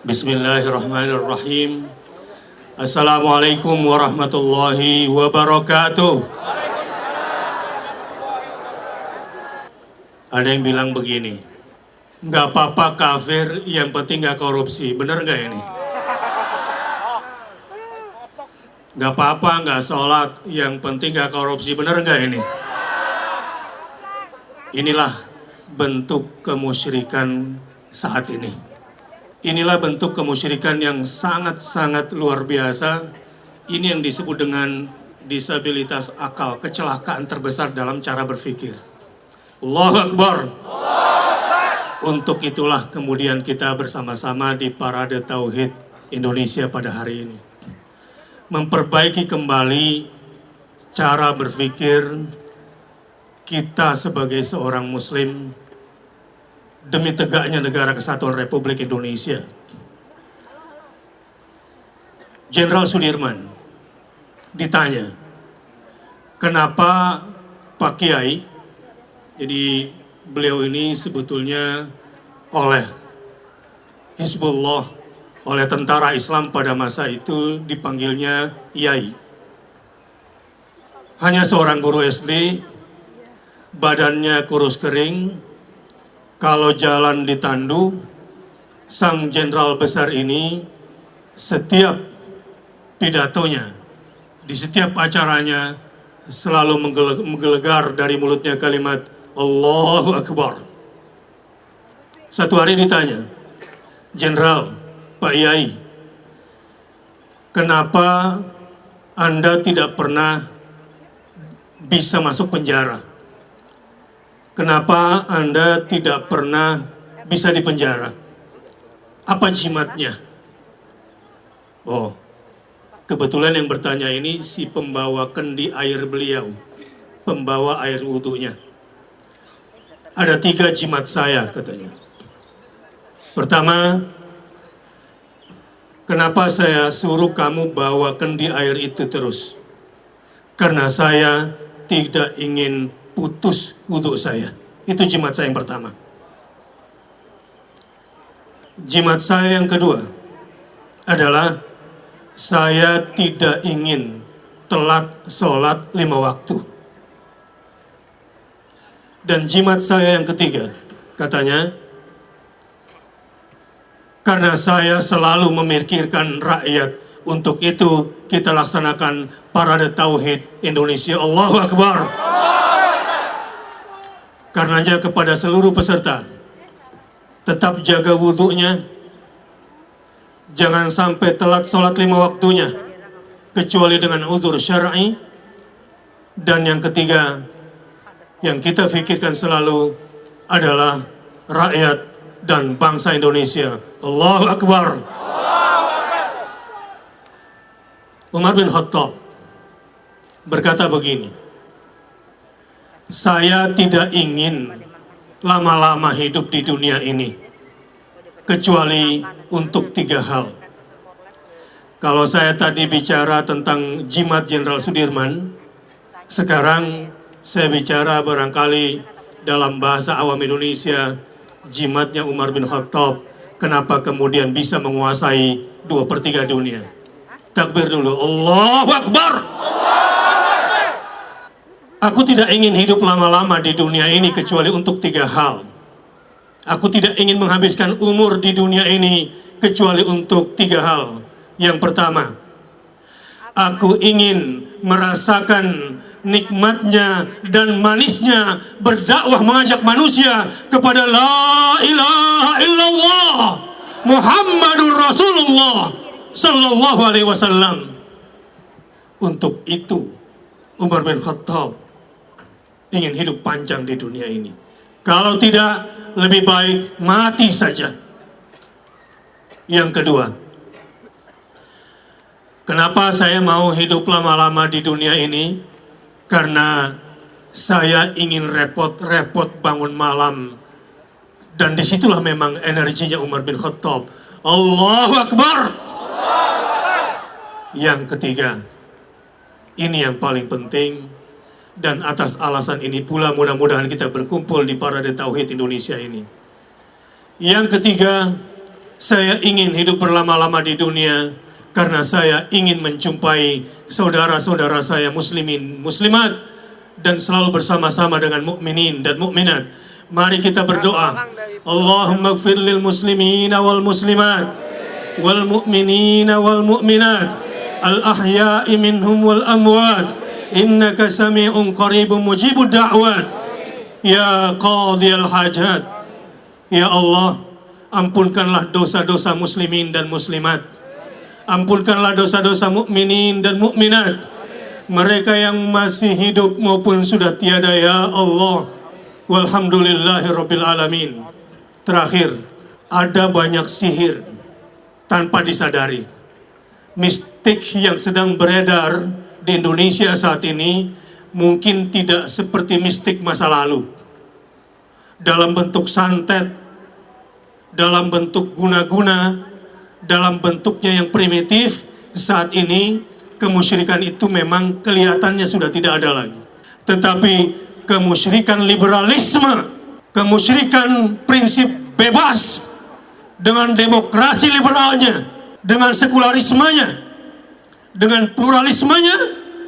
Bismillahirrahmanirrahim. Assalamualaikum warahmatullahi wabarakatuh. Ada yang bilang begini, nggak apa-apa kafir, yang penting nggak korupsi. Bener nggak ini? Nggak apa-apa nggak sholat, yang penting nggak korupsi. Bener nggak ini? Inilah bentuk kemusyrikan saat ini. Inilah bentuk kemusyrikan yang sangat-sangat luar biasa. Ini yang disebut dengan disabilitas akal, kecelakaan terbesar dalam cara berpikir. Allahu Akbar. Untuk itulah kemudian kita bersama-sama di Parade Tauhid Indonesia pada hari ini memperbaiki kembali cara berpikir kita sebagai seorang muslim demi tegaknya negara kesatuan Republik Indonesia. Jenderal Sudirman ditanya, kenapa Pak Kiai, jadi beliau ini sebetulnya oleh Hizbullah, oleh tentara Islam pada masa itu dipanggilnya Yai. Hanya seorang guru SD, badannya kurus kering, kalau jalan ditandu. Sang jenderal besar ini setiap pidatonya, di setiap acaranya selalu menggelegar dari mulutnya kalimat Allahu Akbar. Satu hari ditanya, Jenderal, Pak Yai, kenapa Anda tidak pernah bisa masuk penjara? Kenapa Anda tidak pernah bisa dipenjara? Apa jimatnya? Oh, kebetulan yang bertanya ini si pembawa kendi air beliau, pembawa air wudhunya. Ada 3 jimat saya, katanya. Pertama, kenapa saya suruh kamu bawa kendi air itu terus? Karena saya tidak ingin putus wudhu saya. Itu jimat saya yang pertama. Jimat saya yang kedua adalah saya tidak ingin telat sholat 5 waktu. Dan jimat saya yang ketiga, katanya, karena saya selalu memikirkan rakyat. Untuk itu kita laksanakan Parade Tauhid Indonesia. Allahu Akbar. Karenanya kepada seluruh peserta, tetap jaga wudhunya, jangan sampai telat sholat 5 waktunya, kecuali dengan uzur syar'i. Dan yang ketiga, yang kita pikirkan selalu adalah rakyat dan bangsa Indonesia. Allahu Akbar. Umar bin Khattab berkata begini, saya tidak ingin lama-lama hidup di dunia ini, kecuali untuk 3 hal. Kalau saya tadi bicara tentang jimat Jenderal Sudirman, sekarang saya bicara barangkali dalam bahasa awam Indonesia, jimatnya Umar bin Khattab, kenapa kemudian bisa menguasai 2/3 dunia. Takbir dulu, Allahu Akbar. Aku tidak ingin hidup lama-lama di dunia ini kecuali untuk 3 hal. Aku tidak ingin menghabiskan umur di dunia ini kecuali untuk 3 hal. Yang pertama, aku ingin merasakan nikmatnya dan manisnya berdakwah mengajak manusia kepada la ilaha illallah Muhammadur Rasulullah sallallahu alaihi wasallam. Untuk itu Umar bin Khattab ingin hidup panjang di dunia ini. Kalau tidak, lebih baik mati saja. Yang kedua, kenapa saya mau hidup lama-lama di dunia ini? Karena saya ingin repot-repot bangun malam. Dan disitulah memang energinya Umar bin Khattab. Allahu Akbar. Yang ketiga, ini yang paling penting. Dan atas alasan ini pula mudah-mudahan kita berkumpul di Parade Tauhid Indonesia ini. Yang ketiga, Saya ingin hidup berlama-lama di dunia karena saya ingin menjumpai saudara-saudara saya muslimin, muslimat, dan selalu bersama-sama dengan mukminin dan mukminat. Mari kita berdoa. Allahumma ighfir lil muslimina wal muslimat wal mu'minina wal mu'minat al ahya'i minhum wal amwat innaka sami'un qaribun mujibud da'wat ya qadhiyal hajat. Ya Allah, ampunkanlah dosa-dosa muslimin dan muslimat, ampunkanlah dosa-dosa mukminin dan mukminat, mereka yang masih hidup maupun sudah tiada, ya Allah. Walhamdulillahirabbil alamin. Terakhir, ada banyak sihir tanpa disadari. Mistik yang sedang beredar di Indonesia saat ini mungkin tidak seperti mistik masa lalu. Dalam bentuk santet, dalam bentuk guna-guna, dalam bentuknya yang primitif, saat ini kemusyrikan itu memang kelihatannya sudah tidak ada lagi. Tetapi kemusyrikan liberalisme, kemusyrikan prinsip bebas dengan demokrasi liberalnya, dengan sekularismenya, dengan pluralismenya,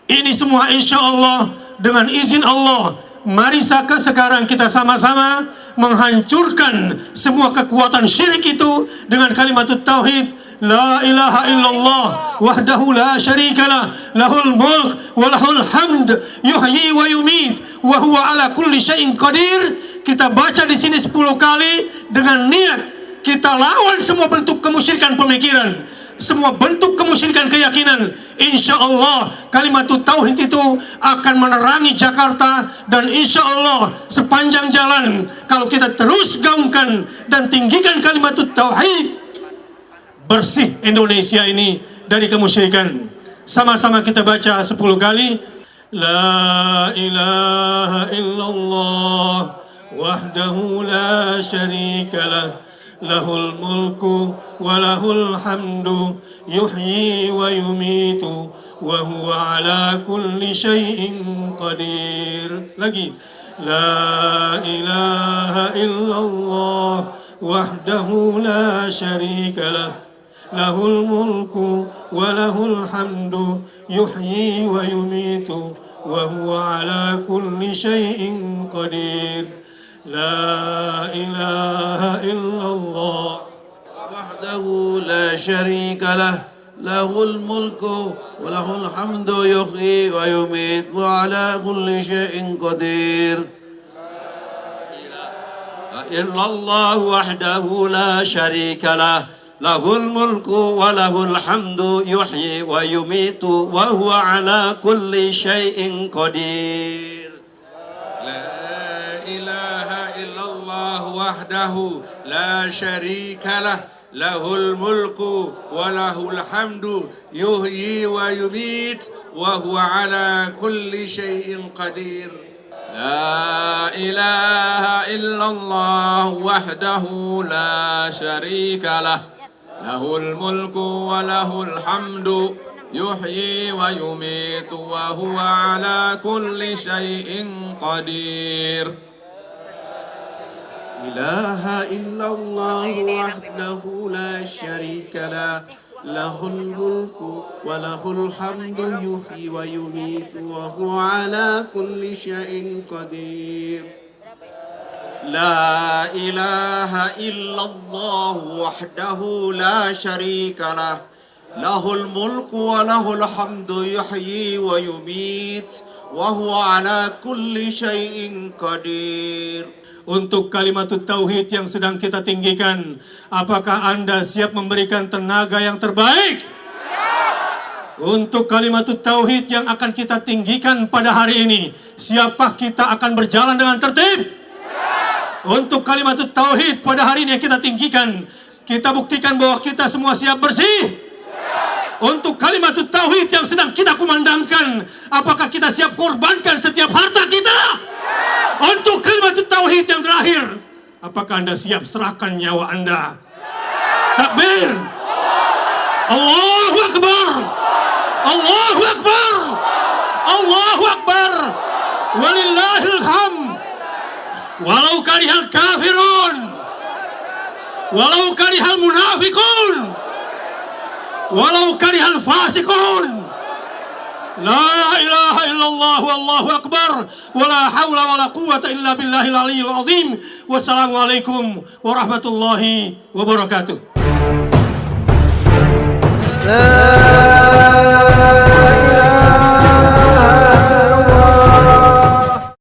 ini semua insya Allah dengan izin Allah, mari sekarang kita sama-sama menghancurkan semua kekuatan syirik itu dengan kalimat tauhid. La ilaha illallah wahdahu la syarikalah lahul mulk wa lahul hamd yuhyi wa yumit wa huwa ala kulli syai'in qadir. Kita baca di sini 10 kali dengan niat kita lawan semua bentuk kemusyrikan pemikiran, semua bentuk kemusyrikan keyakinan. Insya Allah kalimat tauhid itu akan menerangi Jakarta, dan insya Allah sepanjang jalan kalau kita terus gaungkan dan tinggikan kalimat tauhid, bersih Indonesia ini dari kemusyrikan. Sama-sama kita baca 10 kali. La ilaha illallah wahdahu la syarikalah lahul mulku wa lahul hamdu yuhyi wa yumitu wa huwa ala kulli syai'in qadir. Lagi. La ilaha illallah wahdahu la syarikalah lahul mulku wa lahul hamdu yuhyi wa yumitu wa huwa ala kulli syai'in qadir. La ilaha illallah wahdahu la syarika lah lahul mulku wa lahul hamdu yuhyi wa yumitu wa ala kulli syai'in qadir. illallah wahdahu la syarika lah lahul mulku wa lahul hamdu yuhyi wa yumitu wa huwa ala kulli syai'in qadir. La ilaha illallah wahdahu la syarika lah lahul mulku wa lahul hamdu yuhyi wa yumit wa huwa ala kulli syai'in qadir. لا إله إلا الله وحده لا شريك له له الملك وله الحمد يحيي ويميت وهو على كل شيء قدير. إله إلا الله وحده لا شريك له له الملك وله الحمد يحيي ويميت وهو على كل شيء قدير. لا إله إلا الله وحده لا شريك له له الملك وله الحمد يحيي ويميت وهو على كل شيء قدير. Untuk kalimat tauhid yang sedang kita tinggikan, apakah Anda siap memberikan tenaga yang terbaik? Untuk kalimat tauhid yang akan kita tinggikan pada hari ini, siapkah kita akan berjalan dengan tertib? Untuk kalimat tauhid pada hari ini yang kita tinggikan, kita buktikan bahwa kita semua siap bersih. Untuk kalimat tauhid yang sedang kita kumandangkan, apakah kita siap korbankan setiap harta kita? Untuk kalimat tauhid yang terakhir, apakah Anda siap serahkan nyawa Anda? Takbir! Allahu Akbar! Allahu Akbar! Allahu Akbar! Walillahil hamd! Walau karihal kafirun! walau karihal munafiqun, walau karihal fasiqun. La ilaha illallah wallahu akbar, wala hawla wala quwwata illa billahil aliyyil azim. Wassalamualaikum warahmatullahi wabarakatuh.